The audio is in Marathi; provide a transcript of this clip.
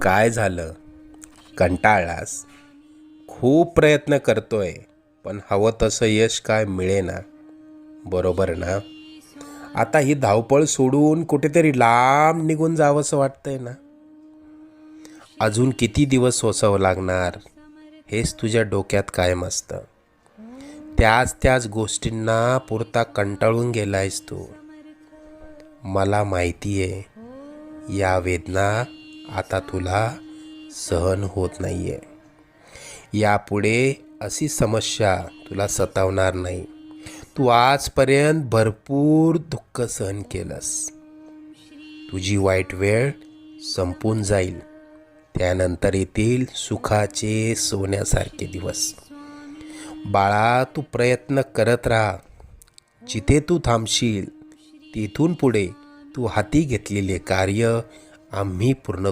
काय झालं? कंटाळलास? खूप प्रयत्न करतोय, पण हवं तसं यश काय मिळेना, बरोबर ना? आता ही धावपळ सोडून कुठेतरी लांब निघून जावंसं वाटतंय ना? अजून किती दिवस सोसावं लागणार हेच तुझ्या डोक्यात कायम असतं. त्याच गोष्टींना पुरता कंटाळून गेलायस तू. मला माहिती आहे, या वेदना आता तुला सहन होत नाहीये. यापुढे अशी समस्या तुला सतावणार नाही. तू आजपर्यंत भरपूर दुःख सहन केलंस. तुझी वाईट वेळ संपून जाईल. त्यानंतर येतील सुखाचे सोन्यासारखे दिवस. बाळा, तू प्रयत्न करत राहा. जिथे तू थांबशील तिथून पुढे तू हाती घेतलेले कार्य आम्ही पूर्ण